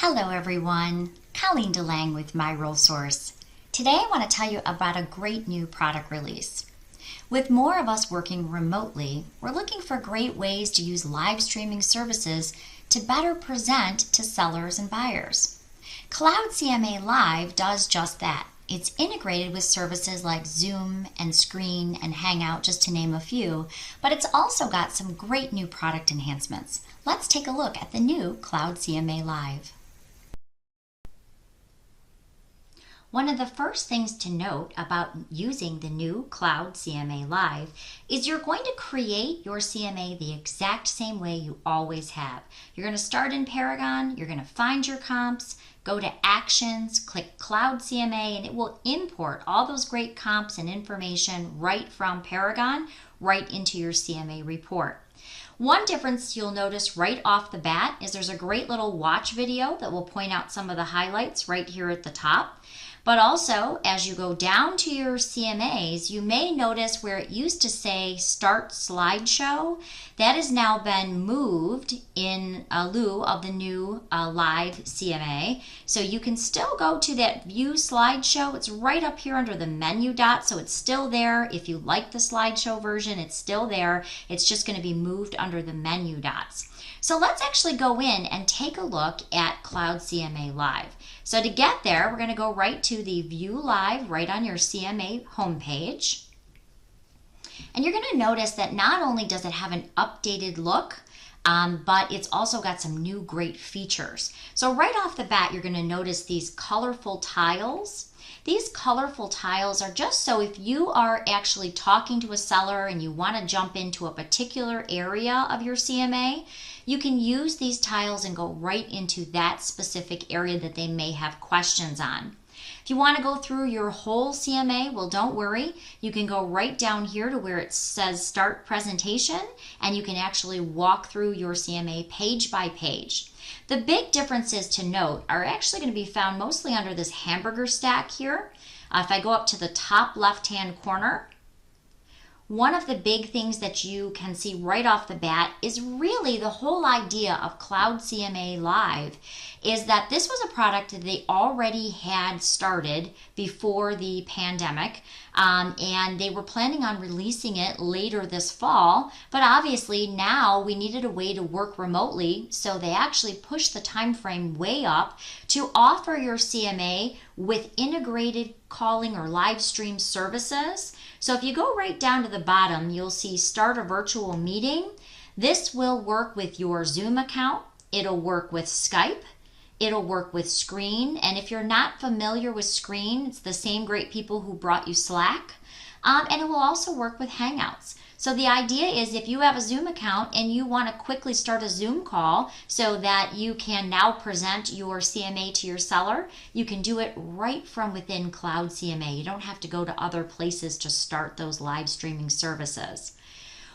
Hello everyone, Colleen DeLang with My Role Source. Today I want to tell you about a great new product release. With more of us working remotely, we're looking for great ways to use live streaming services to better present to sellers and buyers. Cloud CMA Live does just that. It's integrated with services like Zoom and Screen and Hangout, just to name a few, but it's also got some great new product enhancements. Let's take a look at the new Cloud CMA Live. One of the first things to note about using the new Cloud CMA Live is you're going to create your CMA the exact same way you always have. You're going to start in Paragon, you're going to find your comps, go to Actions, click Cloud CMA, and it will import all those great comps and information right from Paragon right into your CMA report. One difference you'll notice right off the bat is there's a great little watch video that will point out some of the highlights right here at the top. But also, as you go down to your CMAs, you may notice where it used to say Start Slideshow. That has now been moved in lieu of the new Live CMA. So you can still go to that View Slideshow. It's right up here under the menu dot, so it's still there. If you like the slideshow version, it's still there. It's just going to be moved under the menu dots. So let's actually go in and take a look at Cloud CMA Live. So to get there, we're going to go right to the View Live right on your CMA homepage. And you're going to notice that not only does it have an updated look, but it's also got some new great features. So right off the bat, you're going to notice these colorful tiles. These colorful tiles are just so if you are actually talking to a seller and you want to jump into a particular area of your CMA, you can use these tiles and go right into that specific area that they may have questions on. If you want to go through your whole CMA, well, don't worry. You can go right down here to where it says Start Presentation, and you can actually walk through your CMA page by page. The big differences to note are actually going to be found mostly under this hamburger stack here. If I go up to the top left-hand corner, one of the big things that you can see right off the bat is really the whole idea of Cloud CMA Live is that this was a product that they already had started before the pandemic, and they were planning on releasing it later this fall, but obviously now we needed a way to work remotely, so they actually pushed the time frame way up to offer your CMA with integrated calling or live stream services. So if you go right down to the bottom, you'll see Start a Virtual Meeting. This will work with your Zoom account. It'll work with Skype. It'll work with Screen. And if you're not familiar with Screen, it's the same great people who brought you Slack. And it will also work with Hangouts. So the idea is if you have a Zoom account and you want to quickly start a Zoom call so that you can now present your CMA to your seller, you can do it right from within Cloud CMA. You don't have to go to other places to start those live streaming services.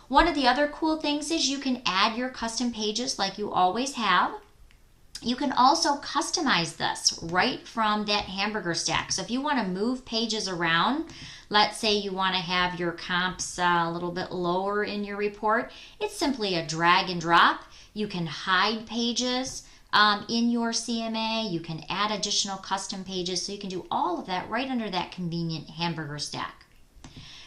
One of the other cool things is you can add your custom pages like you always have. You can also customize this right from that hamburger stack. So if you want to move pages around, let's say you want to have your comps a little bit lower in your report, it's simply a drag and drop. You can hide pages in your CMA. You can add additional custom pages. So you can do all of that right under that convenient hamburger stack.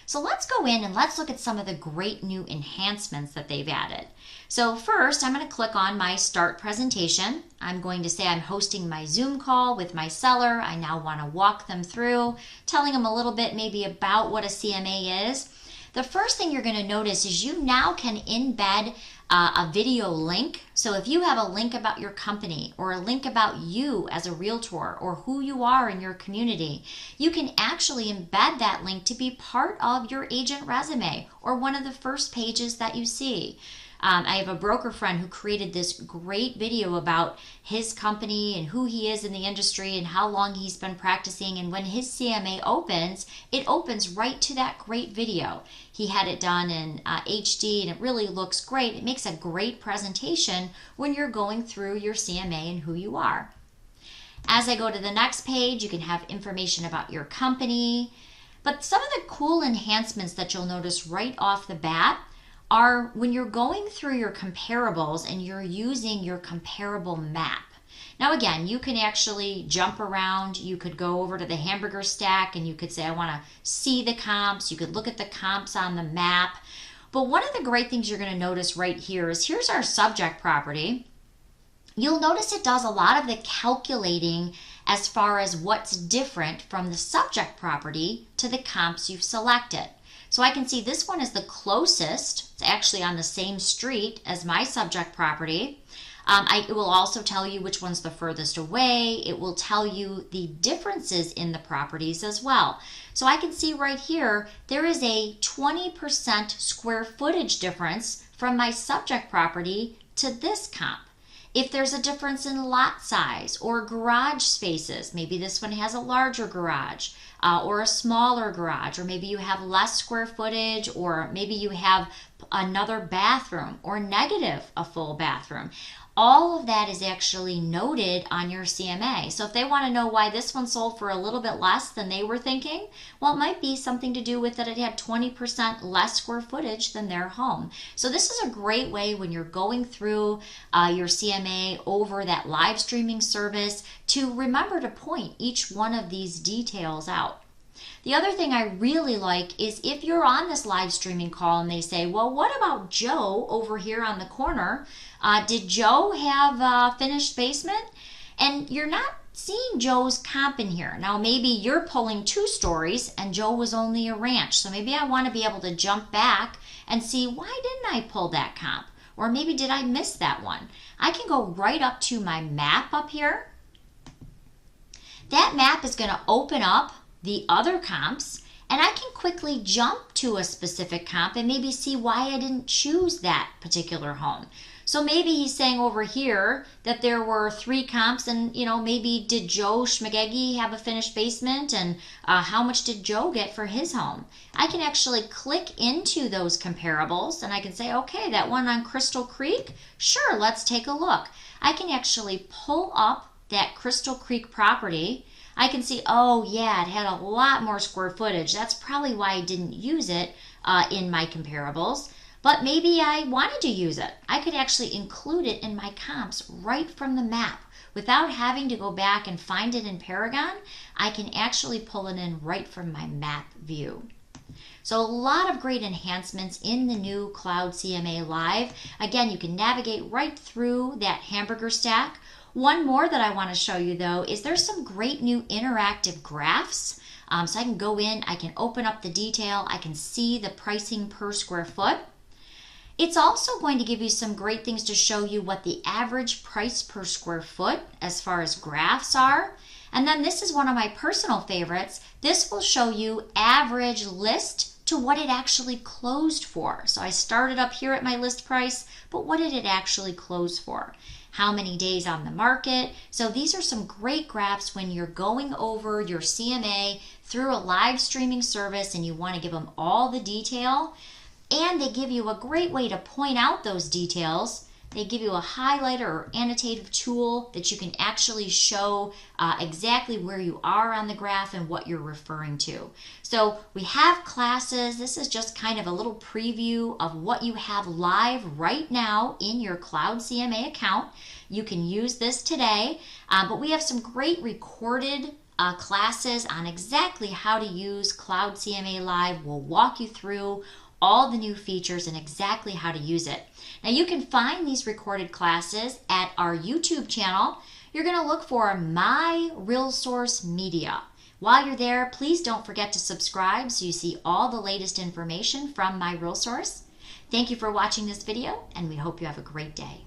So let's go in and let's look at some of the great new enhancements that they've added. So first, I'm going to click on my Start Presentation. I'm going to say I'm hosting my Zoom call with my seller. I now want to walk them through, telling them a little bit maybe about what a CMA is. The first thing you're going to notice is you now can embed a video link. So if you have a link about your company or a link about you as a realtor or who you are in your community, you can actually embed that link to be part of your agent resume or one of the first pages that you see. I have a broker friend who created this great video about his company and who he is in the industry and how long he's been practicing. And when his CMA opens, it opens right to that great video. He had it done in HD and it really looks great. It makes a great presentation when you're going through your CMA and who you are. As I go to the next page, you can have information about your company. But some of the cool enhancements that you'll notice right off the bat are when you're going through your comparables and you're using your comparable map. Now again, you can actually jump around. You could go over to the hamburger stack and you could say, I want to see the comps. You could look at the comps on the map. But one of the great things you're going to notice right here is here's our subject property. You'll notice it does a lot of the calculating as far as what's different from the subject property to the comps you've selected. So I can see this one is the closest. It's actually on the same street as my subject property. It will also tell you which one's the furthest away. It will tell you the differences in the properties as well. So I can see right here, there is a 20% square footage difference from my subject property to this comp. If there's a difference in lot size or garage spaces, maybe this one has a larger garage or a smaller garage, or maybe you have less square footage, or maybe you have another bathroom or negative a full bathroom. All of that is actually noted on your CMA. So if they want to know why this one sold for a little bit less than they were thinking, well, it might be something to do with that it had 20% less square footage than their home. So this is a great way when you're going through your CMA over that live streaming service to remember to point each one of these details out. The other thing I really like is if you're on this live streaming call and they say, well, what about Joe over here on the corner? Did Joe have a finished basement? And you're not seeing Joe's comp in here. Now, maybe you're pulling 2 stories and Joe was only a ranch. So maybe I want to be able to jump back and see, why didn't I pull that comp? Or maybe did I miss that one? I can go right up to my map up here. That map is going to open up the other comps, and I can quickly jump to a specific comp and maybe see why I didn't choose that particular home. So maybe he's saying over here that there were 3 comps, and maybe did Joe Schmagegi have a finished basement, and how much did Joe get for his home? I can actually click into those comparables and I can say, okay, that one on Crystal Creek, sure, let's take a look. I can actually pull up that Crystal Creek property. I can see, oh yeah, it had a lot more square footage. That's probably why I didn't use it in my comparables. But maybe I wanted to use it. I could actually include it in my comps right from the map. Without having to go back and find it in Paragon, I can actually pull it in right from my map view. So a lot of great enhancements in the new Cloud CMA Live. Again, you can navigate right through that hamburger stack. One more that I want to show you though is there's some great new interactive graphs. So I can go in, I can open up the detail, I can see the pricing per square foot. It's also going to give you some great things to show you what the average price per square foot as far as graphs are. And then this is one of my personal favorites. This will show you average list to what it actually closed for. So I started up here at my list price, but what did it actually close for? How many days on the market? So these are some great graphs when you're going over your CMA through a live streaming service and you want to give them all the detail. And they give you a great way to point out those details. They give you a highlighter or annotative tool that you can actually show exactly where you are on the graph and what you're referring to. So we have classes. This is just kind of a little preview of what you have live right now in your Cloud CMA account. You can use this today, but we have some great recorded classes on exactly how to use Cloud CMA Live. We'll walk you through all the new features and exactly how to use it. Now you can find these recorded classes at our YouTube channel. You're going to look for My Real Source Media. While you're there, please don't forget to subscribe so you see all the latest information from My Real Source. Thank you for watching this video, and we hope you have a great day.